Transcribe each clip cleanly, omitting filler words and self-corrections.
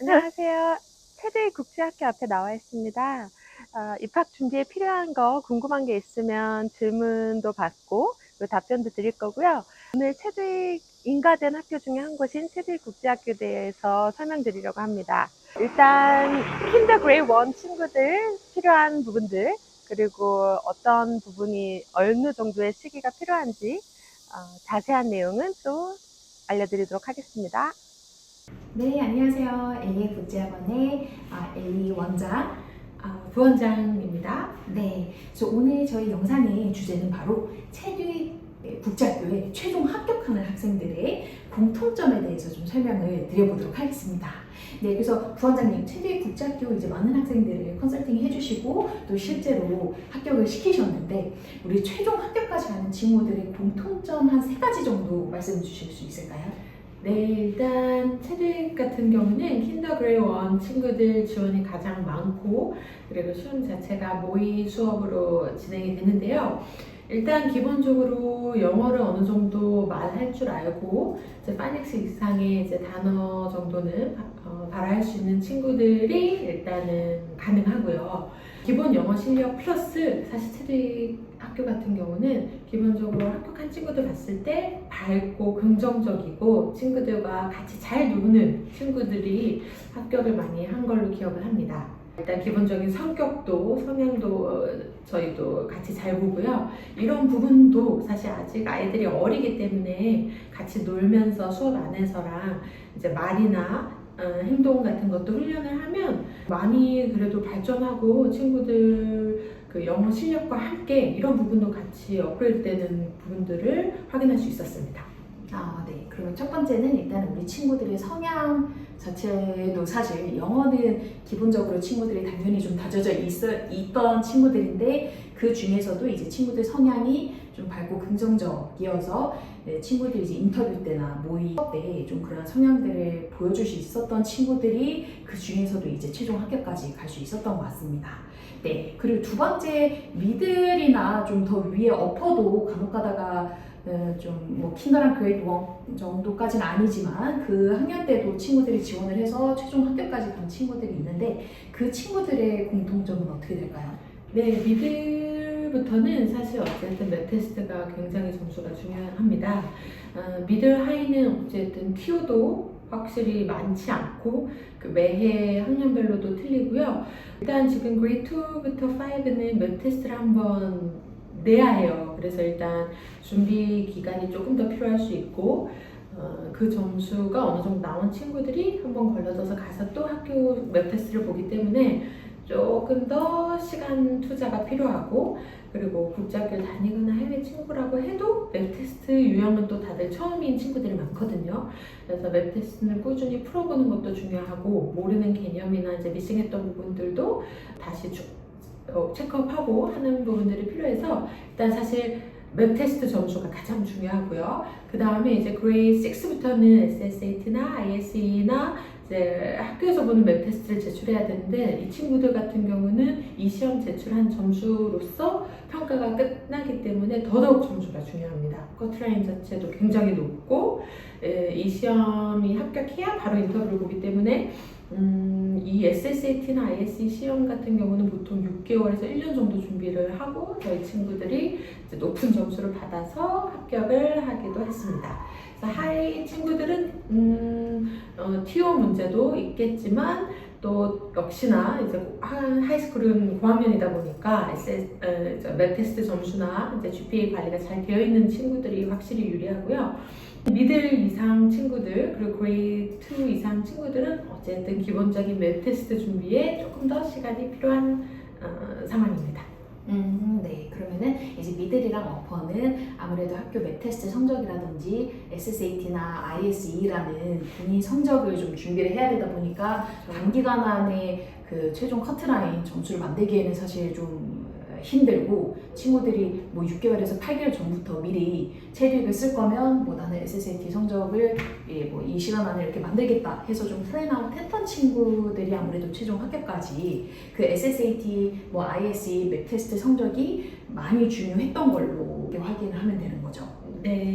안녕하세요. 체대 국제학교 앞에 나와 있습니다. 입학 준비에 필요한 거 궁금한 게 있으면 질문도 받고 그리고 답변도 드릴 거고요. 오늘 체대 인가된 학교 중에 한 곳인 체대 국제학교에 대해서 설명드리려고 합니다. 일단 킨더 그레이드 1 친구들 필요한 부분들 그리고 어떤 부분이 어느 정도의 시기가 필요한지 자세한 내용은 또 알려드리도록 하겠습니다. 네, 안녕하세요. LA 국제학원의 엘리 원장, 부원장입니다. 네, 그래서 오늘 저희 영상의 주제는 바로 체듀 국제학교에 최종 합격하는 학생들의 공통점에 대해서 좀 설명을 드려보도록 하겠습니다. 네, 그래서 부원장님, 체듀 국제학교 이제 많은 학생들을 컨설팅 해주시고 또 실제로 합격을 시키셨는데 우리 최종 합격까지 가는 친구들의 공통점 한 3가지 정도 말씀 주실 수 있을까요? 네, 일단 체대 같은 경우는 킨더 그레이드 1 친구들 지원이 가장 많고 그리고 시험 자체가 모의 수업으로 진행이 되는데요. 일단 기본적으로 영어를 어느 정도 말할 줄 알고 이제 5X 이상의 이제 단어 정도는 발화할 수 있는 친구들이 일단은 가능하고요. 기본 영어 실력 플러스 사실 체대 학교 같은 경우는 기본적으로 합격한 친구들 봤을 때 밝고 긍정적이고 친구들과 같이 잘 노는 친구들이 합격을 많이 한 걸로 기억을 합니다. 일단 기본적인 성격도 성향도 저희도 같이 잘 보고요. 이런 부분도 사실 아직 아이들이 어리기 때문에 같이 놀면서 수업 안에서랑 이제 말이나 행동 같은 것도 훈련을 하면 많이 그래도 발전하고 친구들 그 영어 실력과 함께 이런 부분도 같이 업그레이드 되는 부분들을 확인할 수 있었습니다. 네. 그러면 첫 번째는 일단 우리 친구들의 성향 자체도 사실 영어는 기본적으로 친구들이 당연히 좀 다져져 있던 친구들인데 그 중에서도 이제 친구들 성향이 좀 밝고 긍정적이어서 친구들이 이제 인터뷰 때나 모의 때 좀 그런 성향들을 보여줄 수 있었던 친구들이 그 중에서도 이제 최종 합격까지 갈 수 있었던 것 같습니다. 네. 그리고 두 번째 미들이나 좀 더 위에 어퍼도 간혹 가다가 좀뭐 킨더랑 그레이드 1 정도까지는 아니지만 그 학년 때도 친구들이 지원을 해서 최종 합격까지 간 친구들이 있는데 그 친구들의 공통점은 어떻게 될까요? 네, 미들부터는 사실 어쨌든 맵 테스트가 굉장히 점수가 중요합니다. 미들 하이는 어쨌든 큐도 확실히 많지 않고 그 매해 학년별로도 틀리고요. 일단 지금 그레이드 2부터 5는 맵 테스트를 한번 내야 해요. 그래서 일단 준비 기간이 조금 더 필요할 수 있고 그 점수가 어느 정도 나온 친구들이 한번 걸러져서 가서 또 학교 맵 테스트를 보기 때문에 조금 더 시간 투자가 필요하고 그리고 국제학교를 다니거나 해외 친구라고 해도 맵 테스트 유형은 또 다들 처음인 친구들이 많거든요. 그래서 맵 테스트는 꾸준히 풀어보는 것도 중요하고 모르는 개념이나 이제 미싱했던 부분들도 다시 체크업하고 하는 부분들이 필요해서 일단 사실 맵 테스트 점수가 가장 중요하고요. 그 다음에 이제 그레이드 6부터는 SSAT나 ISE나 이제 학교에서 보는 맵 테스트를 제출해야 되는데 이 친구들 같은 경우는 이 시험 제출한 점수로서 평가가 끝나기 때문에 더더욱 점수가 중요합니다. 커트라인 자체도 굉장히 높고 이 시험이 합격해야 바로 인터뷰를 보기 때문에 이 SSAT나 ISE 시험 같은 경우는 보통 6개월에서 1년 정도 준비를 하고 저희 친구들이 이제 높은 점수를 받아서 합격을 하기도 했습니다. 그래서 하이 친구들은 TO 문제도 있겠지만 또 역시나 이제 하이스쿨은 고학년이다 보니까 맵 테스트 점수나 이제 GPA 관리가 잘 되어 있는 친구들이 확실히 유리하고요. 미들 이상 친구들 그리고 그레이드 2 이상 친구들은 어쨌든 기본적인 맵 테스트 준비에 조금 더 시간이 필요한 상황입니다. 네. 그러면은 이제 미들이랑 어퍼는 아무래도 학교 맵 테스트 성적이라든지 SSAT나 ISE라는 본인 성적을 좀 준비를 해야 되다 보니까 단기간 안에 그 최종 커트라인 점수를 만들기에는 사실 좀 힘들고 친구들이 뭐 6개월에서 8개월 전부터 미리 체력을 쓸 거면 뭐 나는 SSAT 성적을 뭐 이 시간 안에 이렇게 만들겠다 해서 좀 플랜아웃 했던 친구들이 아무래도 최종 합격까지 그 SSAT 뭐 ISE 맵 테스트 성적이 많이 중요했던 걸로 확인을 하면 되는 거죠. 네.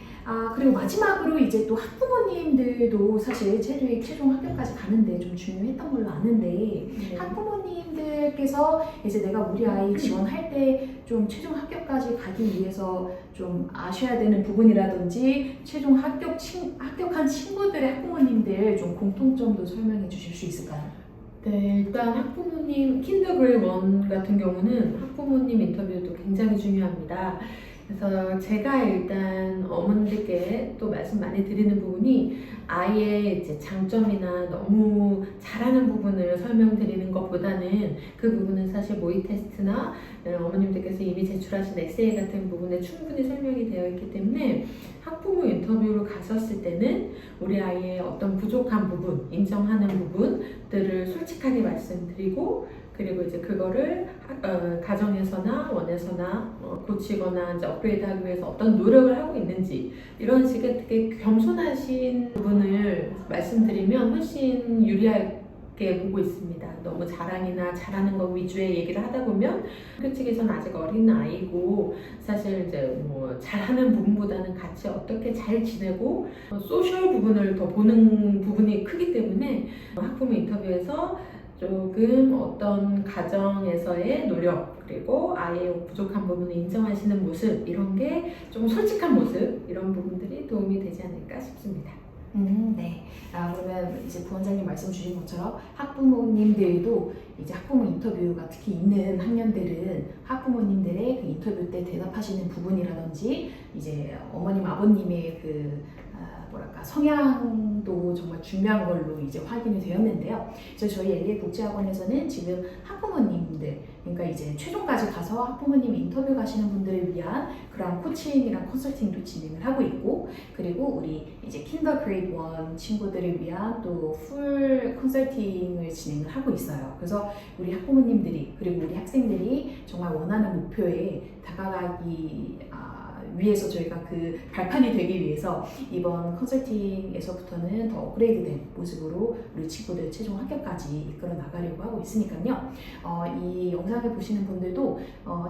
그리고 마지막으로 이제 또 학부모님들도 사실 체교육 최종 합격까지 가는데 좀 중요했던 걸로 아는데 네. 학부모님들께서 이제 내가 우리 아이 지원할 때 좀 최종 합격까지 가기 위해서 좀 아셔야 되는 부분이라든지 최종 합격한 친구들의 학부모님들 좀 공통점도 설명해 주실 수 있을까요? 네, 일단 학부모님 킨더그레이드 1 같은 경우는 학부모님 인터뷰도 굉장히 중요합니다. 그래서 제가 일단 어머니들께 또 말씀 많이 드리는 부분이 아이의 이제 장점이나 너무 잘하는 부분을 설명드리는 것보다는 그 부분은 사실 모의 테스트나 어머님들께서 이미 제출하신 에세이 같은 부분에 충분히 설명이 되어 있기 때문에 학부모 인터뷰를 가셨을 때는 우리 아이의 어떤 부족한 부분, 인정하는 부분들을 솔직하게 말씀드리고 그리고 이제 그거를 가정에서나 원에서나 고치거나 이제 업그레이드하기 위해서 어떤 노력을 하고 있는지 이런 식의 되게 겸손하신 부분을 말씀드리면 훨씬 유리하게 보고 있습니다. 너무 자랑이나 잘하는 것 위주의 얘기를 하다 보면 학교 측에서는 아직 어린 아이고 사실 이제 뭐 잘하는 부분보다는 같이 어떻게 잘 지내고 소셜 부분을 더 보는 부분이 크기 때문에 학부모 인터뷰에서 조금 어떤 가정에서의 노력 그리고 아이의 부족한 부분을 인정하시는 모습 이런 게 좀 솔직한 모습 이런 부분들이 도움이 되지 않을까 싶습니다. 네. 그러면 이제 부원장님 말씀 주신 것처럼 학부모님들도 이제 학부모 인터뷰가 특히 있는 학년들은 학부모님들의 그 인터뷰 때 대답하시는 부분이라든지 이제 어머님 아버님의 그 성향도 정말 중요한 걸로 이제 확인이 되었는데요. 그래서 저희 LA 국제학원에서는 지금 학부모님들, 그러니까 이제 최종까지 가서 학부모님 인터뷰 가시는 분들을 위한 그런 코칭이랑 컨설팅도 진행을 하고 있고, 그리고 우리 이제 킨더그레이드 1 친구들을 위한 또 풀 컨설팅을 진행을 하고 있어요. 그래서 우리 학부모님들이 그리고 우리 학생들이 정말 원하는 목표에 다가가기 위해서 저희가 그 발판이 되기 위해서 이번 컨설팅에서부터는 더 업그레이드된 모습으로 우리 친구들 최종 합격까지 이끌어 나가려고 하고 있으니까요. 이 영상을 보시는 분들도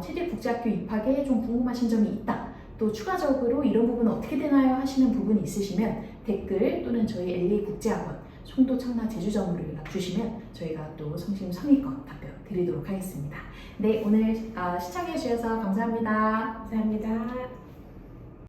체대 국제학교 입학에 좀 궁금하신 점이 있다. 또 추가적으로 이런 부분은 어떻게 되나요? 하시는 부분이 있으시면 댓글 또는 저희 LA 국제학원 송도 청라 제주점으로 연락 주시면 저희가 또 성심성의껏 답변 드리도록 하겠습니다. 네, 오늘 시청해 주셔서 감사합니다. 감사합니다.